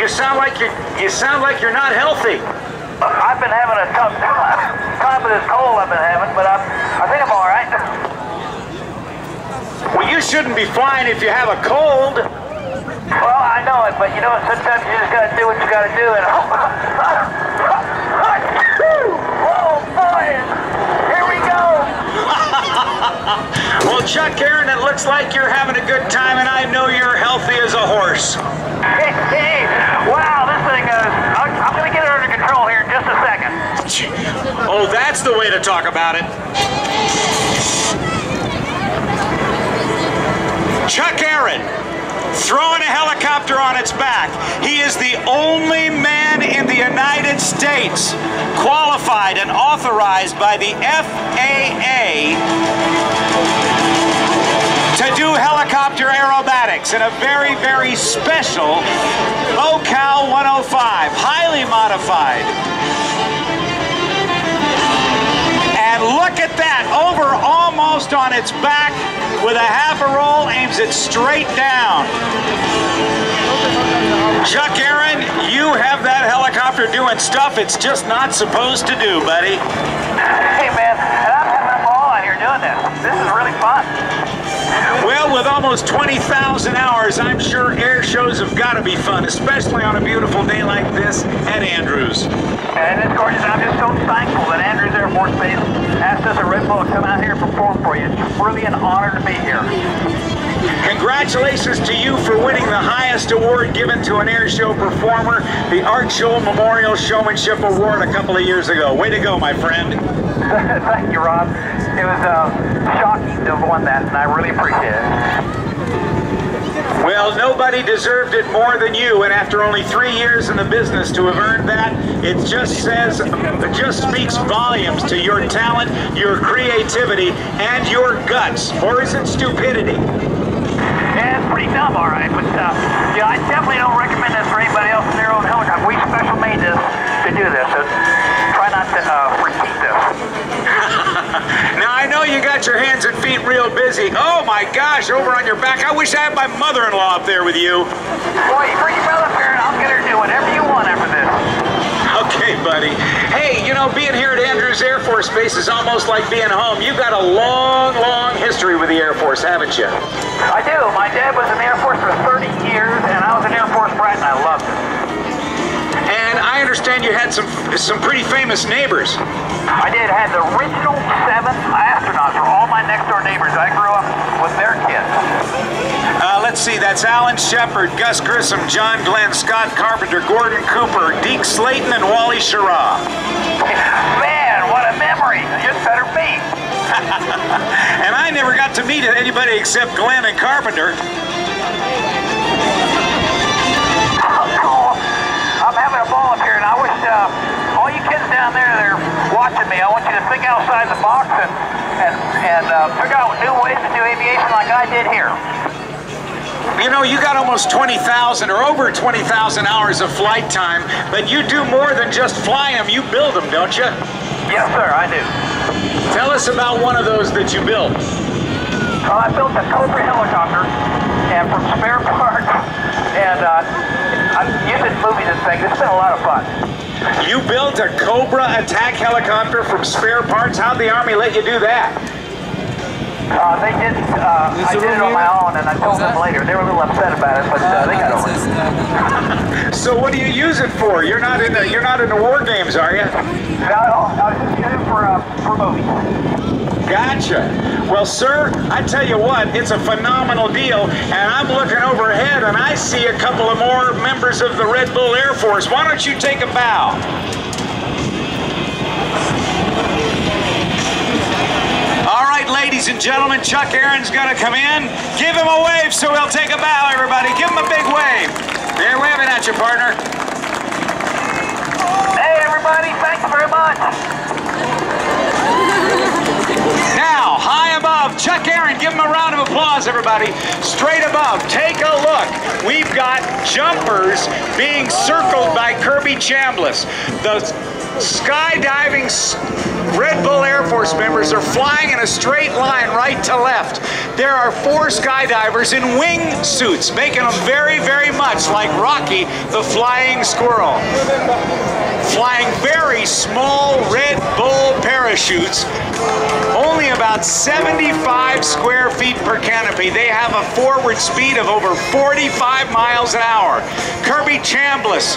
You sound like you're not healthy. I've been having a tough time with this cold I've been having, but I think I'm all right. Well, you shouldn't be flying if you have a cold. Well, I know it, but you know, sometimes you just gotta do what you gotta do, and oh boy, here we go. Well, Chuck Aaron, it looks like you're having a good time, and I know you're healthy as a horse. Hey, wow, this thing I'm gonna get it under control here in just a second. Oh, that's the way to talk about it. Chuck Aaron, throwing a helicopter on its back. He is the only man in the United States qualified and authorized by the FAA to do helicopter aerobatics in a very, very special Local 105, highly modified. And look at that, over almost on its back with a half a roll, aims it straight down. Chuck Aaron, you have that helicopter doing stuff it's just not supposed to do, buddy. Hey man, and I'm having a ball out here doing this. This is really fun. Well, with almost 20,000 hours, I'm sure air shows have got to be fun, especially on a beautiful day like this at Andrews. And it's gorgeous. I'm just so thankful that Andrews Air Force Base asked us at Red Bull to come out here and perform for you. It's really an honor to be here. Congratulations to you for winning the highest award given to an air show performer, the Art Scholl Memorial Showmanship Award a couple of years ago. Way to go, my friend. Thank you, Rob. It was shocking to have won that, and I really appreciate it. Well, nobody deserved it more than you, and after only 3 years in the business to have earned that, it just speaks volumes to your talent, your creativity, and your guts. Or is it stupidity? Yeah, it's pretty dumb, all right, but yeah, I definitely don't recommend this for anybody else in their own helicopter. We special made this to do this, so try not to repeat this. Now, I know you got your hands and feet real busy. Oh my gosh, over on your back. I wish I had my mother-in-law up there with you. Boy, you bring your brother up here and I'll get her to do whatever you want after this. Okay, buddy. Hey, you know, being here at Andrews Air Force Base is almost like being home. You've got a long, long history with the Air Force, haven't you? I do. My dad was in the Air Force for 30 years, and I was an Air Force brat, and I loved it. And I understand you had some pretty famous neighbors. I did. Had the original 7 astronauts for all my next-door neighbors. I grew up with their kids. Let's see, that's Alan Shepard, Gus Grissom, John Glenn, Scott Carpenter, Gordon Cooper, Deke Slayton, and Wally Schirra. Man, what a memory. Just better be. And I never got to meet anybody except Glenn and Carpenter. Oh, cool. I'm having a ball up here, and I wish all you kids down there that are watching me, I want you to think outside the box and figure out new ways to do aviation like I did here. You know, you got almost 20,000 or over 20,000 hours of flight time, but you do more than just fly them, you build them, don't you? Yes, sir, I do. Tell us about one of those that you built. Well, I built a Cobra helicopter, and from spare parts, and I've used it in movies and things. It's been a lot of fun. You built a Cobra attack helicopter from spare parts? How'd the Army let you do that? They didn't. I did it on my own, and I told them later. They were a little upset about it, but they got over it. So what do you use it for? You're not in the war games, are you? No, I was just using it for movies. Gotcha. Well, sir, I tell you what, it's a phenomenal deal, and I'm looking overhead, and I see a couple of more members of the Red Bull Air Force. Why don't you take a bow? All right, ladies and gentlemen, Chuck Aaron's going to come in. Give him a wave so he'll take a bow, everybody. Give him a big wave. They're waving at you, partner. Hey, everybody, thanks very much. Now, high above, Chuck Aaron, give him a round of applause, everybody. Straight above, take a look. We've got jumpers being circled by Kirby Chambliss. The skydiving Red Bull Air Force members are flying in a straight line right to left. There are 4 skydivers in wing suits, making them very, very much like Rocky the Flying Squirrel. Flying very small Red Bull parachutes, only about 75 square feet per canopy. They have a forward speed of over 45 miles an hour. Kirby Chambliss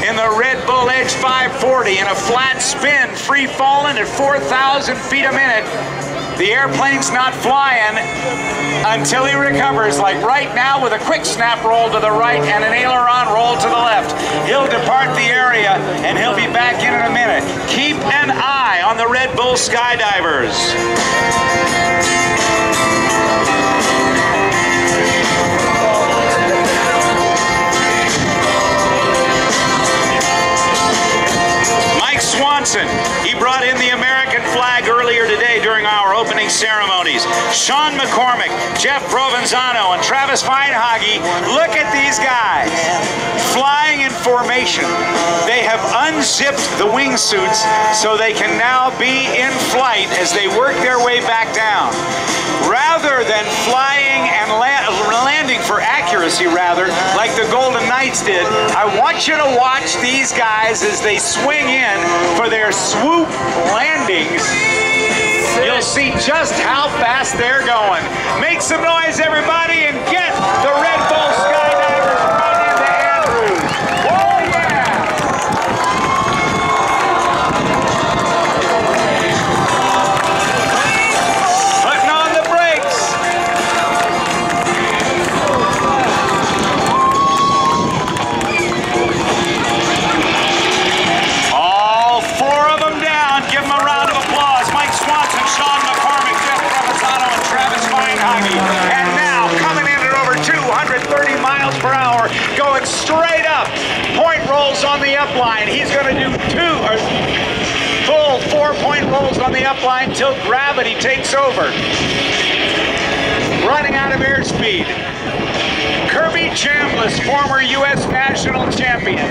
in the Red Bull Edge 540 in a flat spin, free falling at 4,000 feet a minute. The airplane's not flying until he recovers, like right now with a quick snap roll to the right and an aileron roll to the left. He'll depart the area and he'll be back in a minute. Keep an eye on the Red Bull skydivers. Swanson, he brought in the American flag earlier today during our opening ceremonies. Sean McCormick, Jeff Provenzano, and Travis Feinhage, look at these guys flying in formation. They have unzipped the wingsuits so they can now be in flight as they work their way back down. Rather than flying and landing for accuracy, rather, like the Golden Knights did, I want you to watch these guys as they swing in for their swoop landings. You'll see just how fast they're going. Make some noise, everybody, and get the Red Bull skydivers right into Andrews. Oh, yeah! Putting on the brakes. All 4 of them down. Give them a round of applause. Mike Swanson, Sean McCormick, Jeff Provenzano, and Travis Feinhage. And now, coming in at over 230 miles per hour, going straight up. Point rolls on the upline. He's going to do full 4-point rolls on the upline till gravity takes over. Running out of airspeed. Kirby Chambliss, former U.S. national champion,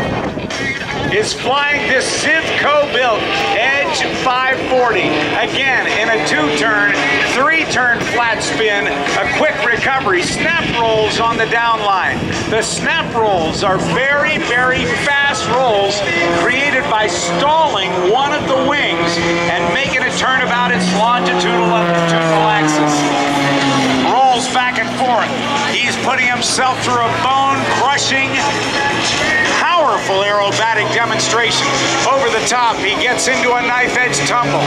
is flying this Simcoe-built Edge 540. Again, in a 2-turn, 3-turn flat spin, a quick recovery, snap rolls on the downline. The snap rolls are very, very fast rolls created by stalling one of the wings and making it turn about its longitudinal axis. Rolls back and forth. He's putting himself through a bone-crushing, powerful aerobatic demonstration. Over the top, he gets into a knife-edge tumble.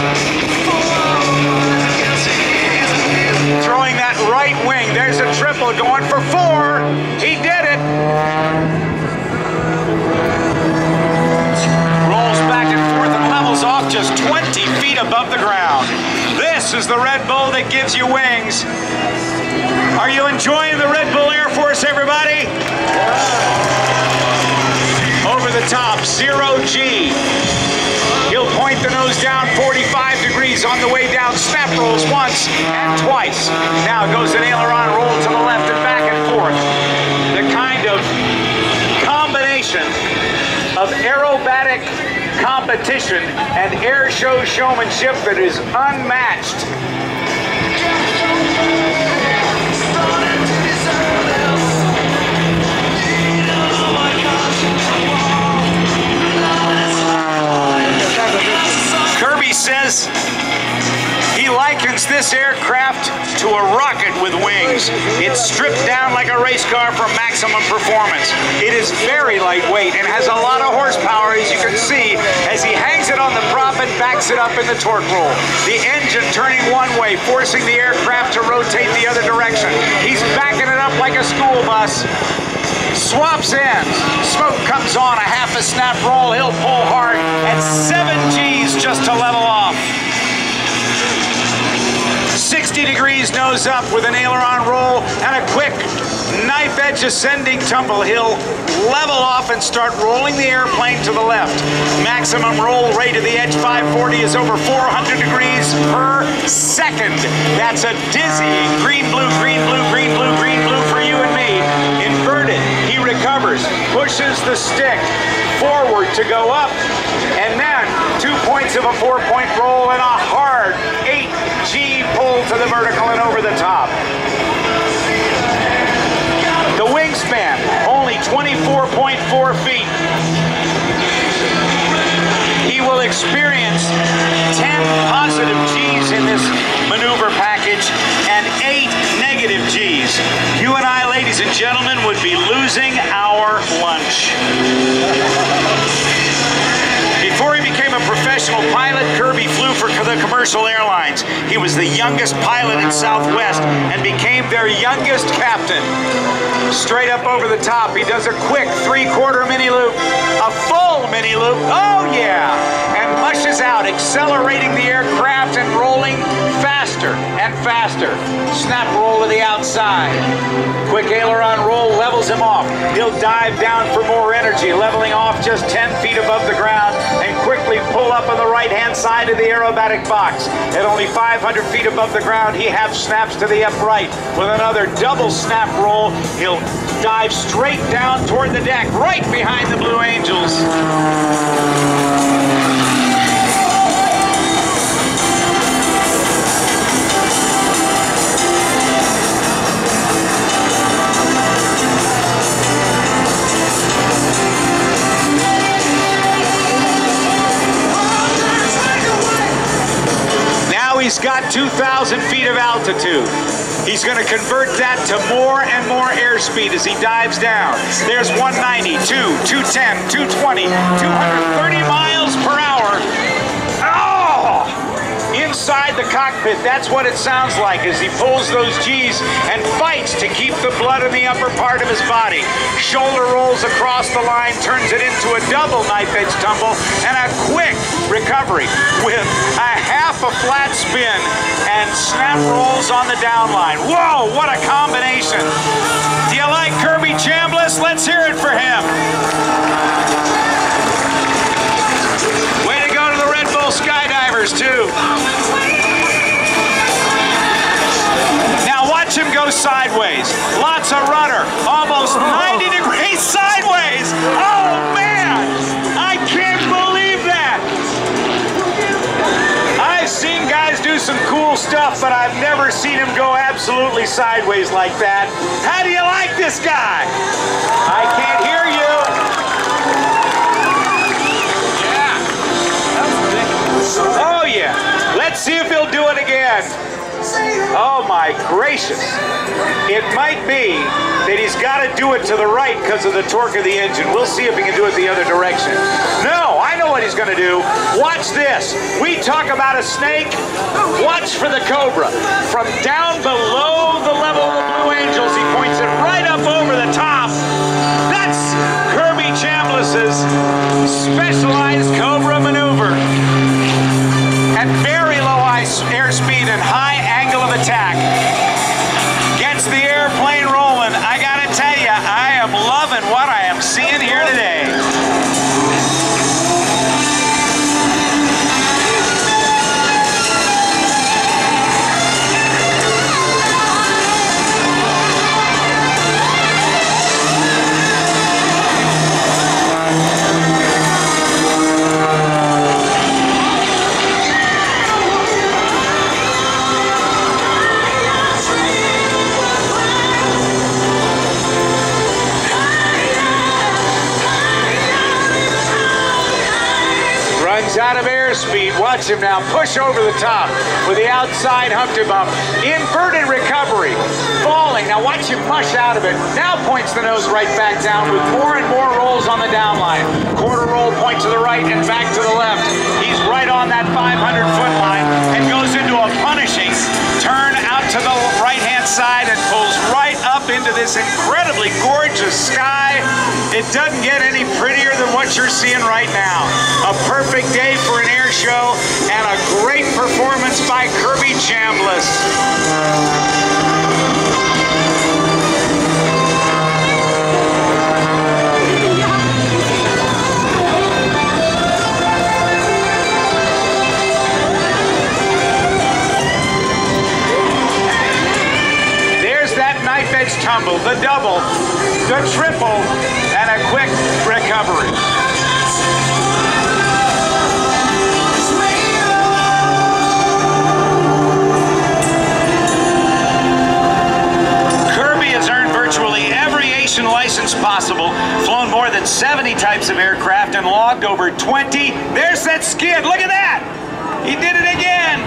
Throwing that right wing. There's a triple going for 4. He did it. Rolls back and forth and levels off just 20 feet above the ground. This is the Red Bull that gives you wings. Are you enjoying the Red Bull Air Force, everybody? Over the top, 0G. He'll point the nose down 45 degrees on the way down. Snap rolls once and twice. Now goes an aileron roll to the left and back and forth. The kind of combination of aerobatic competition and air show showmanship that is unmatched. Kirby says he likens this aircraft to a rocket with wings. It's stripped down like a race car for maximum performance. It is very lightweight and has a lot of horsepower, as you can see, as he hangs it on the prop and backs it up in the torque roll. The engine turning one way, forcing the aircraft to rotate the other direction. He's backing it up like a school bus. Swaps ends. Smoke comes on, a half a snap roll. He'll pull hard at 7 Gs just to level off. 60 degrees nose up with an aileron roll and a quick knife edge ascending tumble. He'll level off and start rolling the airplane to the left. Maximum roll rate of the Edge 540 is over 400 degrees per second. That's a dizzying green, blue, green, blue, green, blue, green, blue for you and me. Inverted. recovers, pushes the stick forward to go up, and then 2 points of a 4-point roll, and a hard 8G pull to the vertical and over the top. The wingspan, only 24.4 feet. He will experience 10 positive G's in this maneuver package and 8 negative G's. You and I, ladies and gentlemen, would be losing our lunch. Before he became a professional pilot, Kirby flew for the commercial airlines. He was the youngest pilot in Southwest and became their youngest captain. Straight up over the top, he does a quick 3/4 mini loop, a full mini loop, oh yeah, and mushes out, accelerating the aircraft and rolling faster and faster. Snap roll to the outside. Quick aileron roll levels him off. He'll dive down for more energy, leveling off just 10 feet above the ground, and quickly pull up on the right-hand side of the aerobatic box. At only 500 feet above the ground, he half snaps to the upright. With another double snap roll, he'll dive straight down toward the deck, right behind the Blue Angels. He's got 2,000 feet of altitude. He's going to convert that to more and more airspeed as he dives down. There's 190, 210, 220, 230 miles per hour. Oh! Inside the cockpit, that's what it sounds like as he pulls those G's and fights to keep the blood in the upper part of his body. Shoulder rolls across the line, turns it into a double knife edge tumble and a quick recovery with a half a flat spin and snap rolls on the down line. Whoa, what a combination. Do you like Kirby Chambliss? Let's hear it for him. Way to go to the Red Bull Skydivers too. Now watch him go sideways. Lots of rudder. Almost 90 degrees sideways. Oh man, I can't believe that. I've seen guys do some cool stuff, but I've never seen him go absolutely sideways like that. How do you like this guy? I can't hear you. Yeah. That was ridiculous. Oh yeah. Let's see if he'll do it again. Oh my gracious. It might be that he's got to do it to the right because of the torque of the engine. We'll see if he can do it the other direction. No, I know what he's going to do. Watch this. We talk about a snake. Watch for the cobra. From down below the level of the Blue Angels, he points it right up over the top. That's Kirby Chambliss's specialized cobra maneuver. At very low airspeed and high angle of attack. Gets the airplane rolling. I gotta tell you, I am loving what I am seeing here today. Out of airspeed. Watch him now push over the top with the outside Humpty Bump. Inverted recovery. Falling. Now watch him mush out of it. Now points the nose right back down with more and more rolls on the down line. Quarter roll point to the right and back to the left. He's right on that 500-foot line and goes into a punishing turn out to the right-hand side and pulls right up into this incredibly gorgeous sky. It doesn't get any prettier than what you're seeing right now. A perfect day for an air show and a great performance by Kirby Chambliss. There's that knife edge tumble, the double, the triple, and a quick recovery. of aircraft and logged over 20. There's that skid. Look at that. He did it again.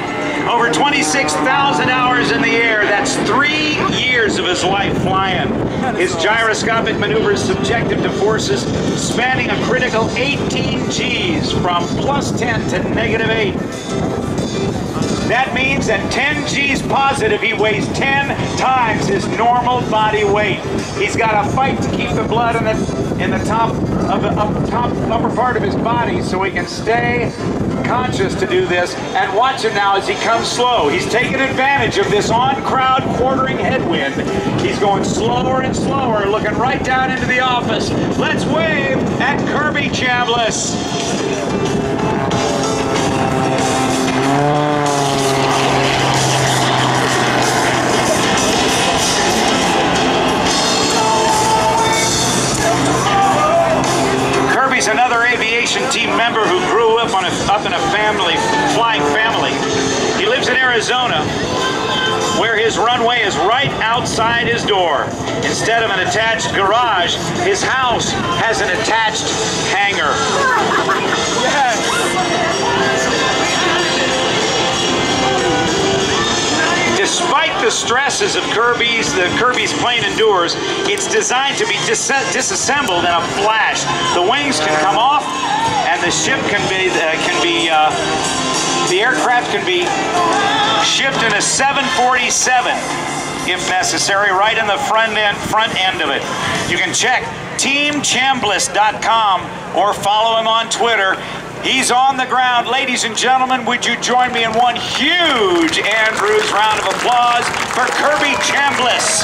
Over 26,000 hours in the air. That's 3 years of his life flying. His gyroscopic maneuvers subject him to forces spanning a critical 18 Gs from +10 to -8. That means at 10 Gs positive, he weighs 10 times his normal body weight. He's got to fight to keep the blood in the top of the upper part of his body so he can stay conscious to do this. And watch him now as he comes slow. He's taking advantage of this on-crowd quartering headwind. He's going slower and slower, looking right down into the office. Let's wave at Kirby Chambliss. Kirby's another aviation team member who grew up in a flying family. He lives in Arizona, where his runway is right outside his door. Instead of an attached garage, his house has an attached hangar. Yes. Despite the stresses of Kirby's plane endures, it's designed to be disassembled in a flash. The wings can come off, and the ship the aircraft can be shipped in a 747 if necessary, right in the front end of it. You can check teamchambliss.com or follow him on Twitter. He's on the ground. Ladies and gentlemen, would you join me in one huge Andrews round of applause for Kirby Chambliss?